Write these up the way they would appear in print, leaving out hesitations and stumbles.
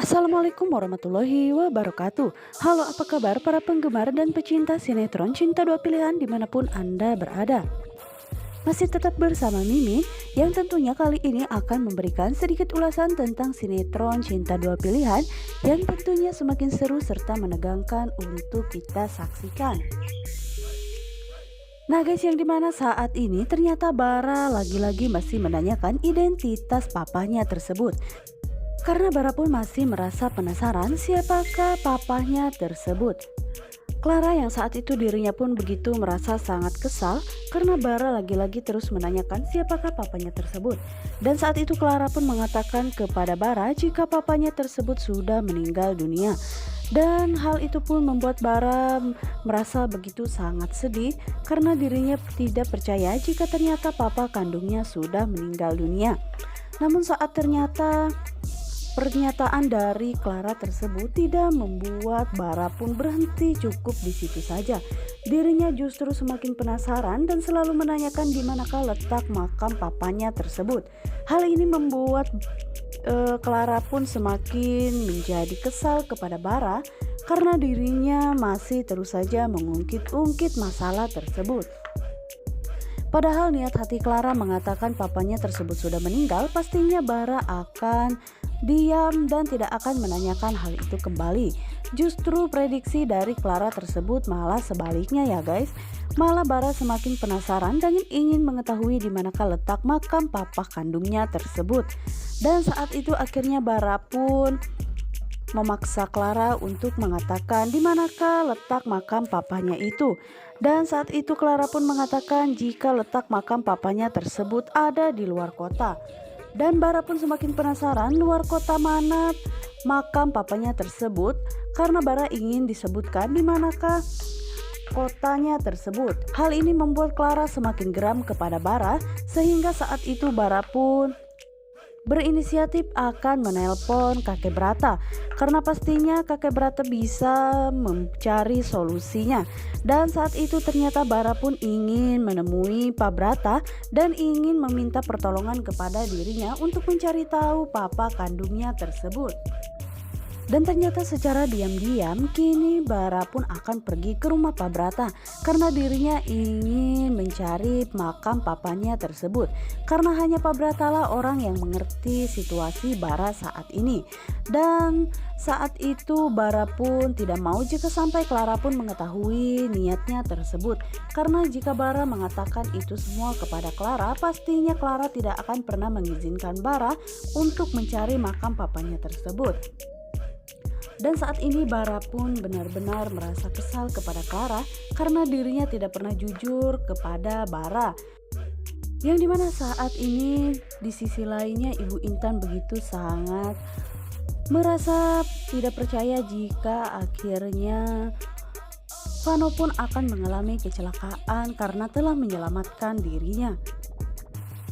Assalamualaikum warahmatullahi wabarakatuh. Halo, apa kabar para penggemar dan pecinta sinetron Cinta Dua Pilihan dimanapun Anda berada? Masih tetap bersama Mimin yang tentunya kali ini akan memberikan sedikit ulasan tentang sinetron Cinta Dua Pilihan yang tentunya semakin seru serta menegangkan untuk kita saksikan. Nah guys, yang dimana saat ini ternyata Bara lagi-lagi masih menanyakan identitas papanya tersebut. Karena Bara pun masih merasa penasaran siapakah papahnya tersebut. Clara yang saat itu dirinya pun begitu merasa sangat kesal karena Bara lagi-lagi terus menanyakan siapakah papanya tersebut. Dan saat itu Clara pun mengatakan kepada Bara jika papanya tersebut sudah meninggal dunia. Dan hal itu pun membuat Bara merasa begitu sangat sedih karena dirinya tidak percaya jika ternyata papa kandungnya sudah meninggal dunia. Namun saat ternyata pernyataan dari Clara tersebut tidak membuat Bara pun berhenti cukup di situ saja. Dirinya justru semakin penasaran dan selalu menanyakan di manakah letak makam papanya tersebut. Hal ini membuat Clara pun semakin menjadi kesal kepada Bara karena dirinya masih terus saja mengungkit-ungkit masalah tersebut. Padahal niat hati Clara mengatakan papanya tersebut sudah meninggal, pastinya Bara akan diam dan tidak akan menanyakan hal itu kembali. Justru prediksi dari Clara tersebut malah sebaliknya ya guys. Malah Bara semakin penasaran dan ingin mengetahui di manakah letak makam papa kandungnya tersebut. Dan saat itu akhirnya Bara pun memaksa Clara untuk mengatakan di manakah letak makam papanya itu. Dan saat itu Clara pun mengatakan jika letak makam papanya tersebut ada di luar kota. Dan Bara pun semakin penasaran luar kota mana makam papanya tersebut karena Bara ingin disebutkan di manakah kotanya tersebut. Hal ini membuat Clara semakin geram kepada Bara sehingga saat itu Bara pun berinisiatif akan menelpon kakek Brata karena pastinya kakek Brata bisa mencari solusinya. Dan saat itu ternyata Bara pun ingin menemui Pak Brata dan ingin meminta pertolongan kepada dirinya untuk mencari tahu papa kandungnya tersebut. Dan ternyata secara diam-diam kini Bara pun akan pergi ke rumah Pak Brata karena dirinya ingin mencari makam papanya tersebut. Karena hanya Pak Brata lah orang yang mengerti situasi Bara saat ini. Dan saat itu Bara pun tidak mau jika sampai Clara pun mengetahui niatnya tersebut. Karena jika Bara mengatakan itu semua kepada Clara, pastinya Clara tidak akan pernah mengizinkan Bara untuk mencari makam papanya tersebut. Dan saat ini Bara pun benar-benar merasa kesal kepada Clara karena dirinya tidak pernah jujur kepada Bara. Yang dimana saat ini di sisi lainnya Ibu Intan begitu sangat merasa tidak percaya jika akhirnya Vano pun akan mengalami kecelakaan karena telah menyelamatkan dirinya.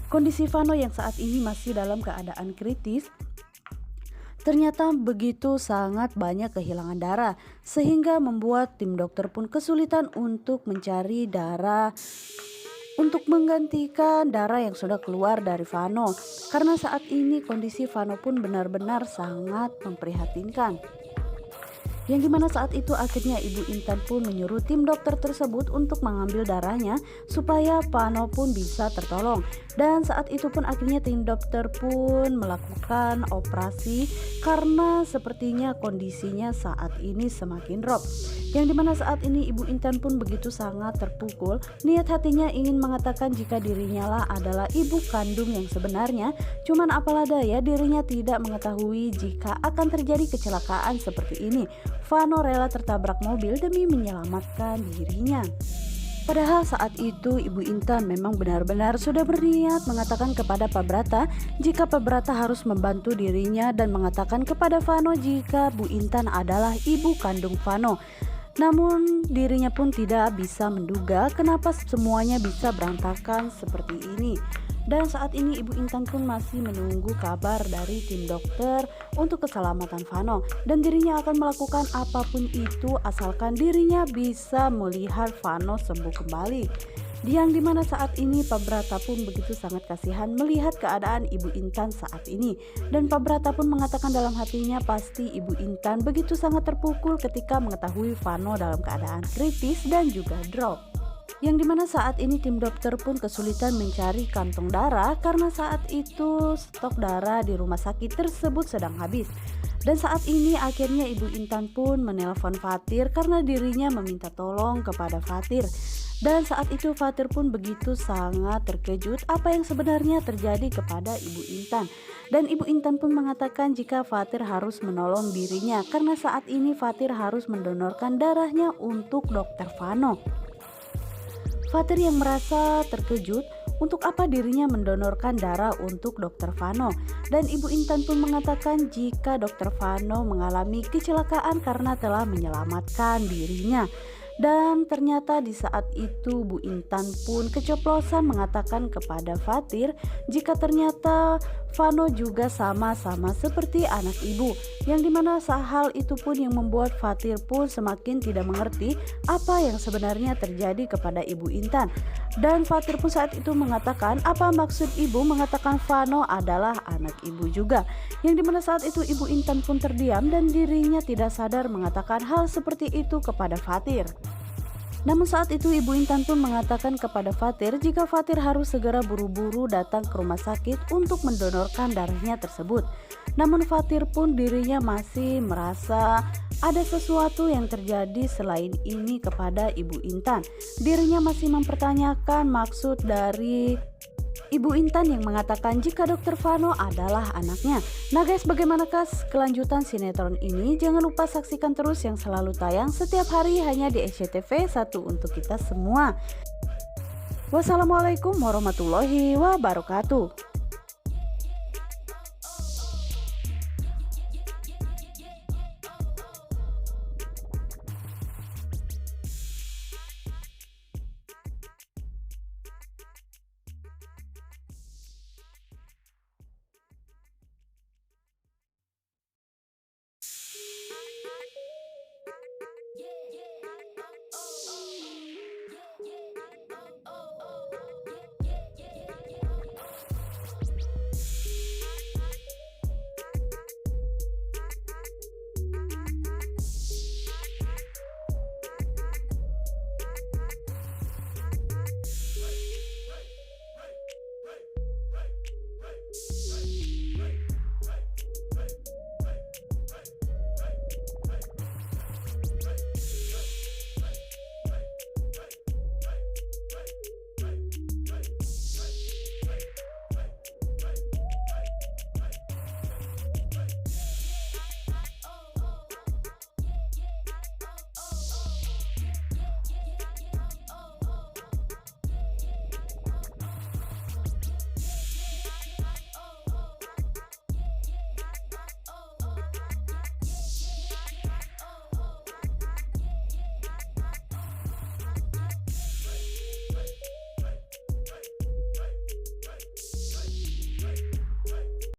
Kondisi Vano yang saat ini masih dalam keadaan kritis ternyata begitu sangat banyak kehilangan darah sehingga membuat tim dokter pun kesulitan untuk mencari darah untuk menggantikan darah yang sudah keluar dari Vano karena saat ini kondisi Vano pun benar-benar sangat memprihatinkan. Yang dimana saat itu akhirnya Ibu Intan pun menyuruh tim dokter tersebut untuk mengambil darahnya supaya Vano pun bisa tertolong. Dan saat itu pun akhirnya tim dokter pun melakukan operasi karena sepertinya kondisinya saat ini semakin drop. Yang dimana saat ini Ibu Intan pun begitu sangat terpukul. Niat hatinya ingin mengatakan jika dirinya lah adalah ibu kandung yang sebenarnya. Cuman apalah daya dirinya tidak mengetahui jika akan terjadi kecelakaan seperti ini. Vano rela tertabrak mobil demi menyelamatkan dirinya. Padahal saat itu Ibu Intan memang benar-benar sudah berniat mengatakan kepada Pak Brata jika Pak Brata harus membantu dirinya dan mengatakan kepada Vano jika Bu Intan adalah ibu kandung Vano. Namun dirinya pun tidak bisa menduga kenapa semuanya bisa berantakan seperti ini. Dan saat ini Ibu Intan pun masih menunggu kabar dari tim dokter untuk keselamatan Vano. Dan dirinya akan melakukan apapun itu asalkan dirinya bisa melihat Vano sembuh kembali. Yang dimana saat ini Pak Brata pun begitu sangat kasihan melihat keadaan Ibu Intan saat ini. Dan Pak Brata pun mengatakan dalam hatinya pasti Ibu Intan begitu sangat terpukul ketika mengetahui Vano dalam keadaan kritis dan juga drop. Yang dimana saat ini tim dokter pun kesulitan mencari kantong darah karena saat itu stok darah di rumah sakit tersebut sedang habis. Dan saat ini akhirnya Ibu Intan pun menelpon Fatir karena dirinya meminta tolong kepada Fatir. Dan saat itu Fatir pun begitu sangat terkejut apa yang sebenarnya terjadi kepada Ibu Intan. Dan Ibu Intan pun mengatakan jika Fatir harus menolong dirinya karena saat ini Fatir harus mendonorkan darahnya untuk Dokter Vano. Fatir yang merasa terkejut untuk apa dirinya mendonorkan darah untuk Dokter Vano. Dan Ibu Intan pun mengatakan jika Dokter Vano mengalami kecelakaan karena telah menyelamatkan dirinya. Dan ternyata di saat itu Bu Intan pun keceplosan mengatakan kepada Fatir jika ternyata Vano juga sama-sama seperti anak ibu. Yang dimana hal itu pun yang membuat Fatir pun semakin tidak mengerti apa yang sebenarnya terjadi kepada Ibu Intan. Dan Fatir pun saat itu mengatakan apa maksud ibu mengatakan Vano adalah anak ibu juga. Yang dimana saat itu Ibu Intan pun terdiam dan dirinya tidak sadar mengatakan hal seperti itu kepada Fatir. Namun saat itu Ibu Intan pun mengatakan kepada Fatir jika Fatir harus segera buru-buru datang ke rumah sakit untuk mendonorkan darahnya tersebut. Namun Fatir pun dirinya masih merasa ada sesuatu yang terjadi selain ini kepada Ibu Intan. Dirinya masih mempertanyakan maksud dari Ibu Intan yang mengatakan jika Dokter Vano adalah anaknya. Nah guys, bagaimanakah kelanjutan sinetron ini? Jangan lupa saksikan terus yang selalu tayang setiap hari hanya di SCTV, satu untuk kita semua. Wassalamualaikum warahmatullahi wabarakatuh.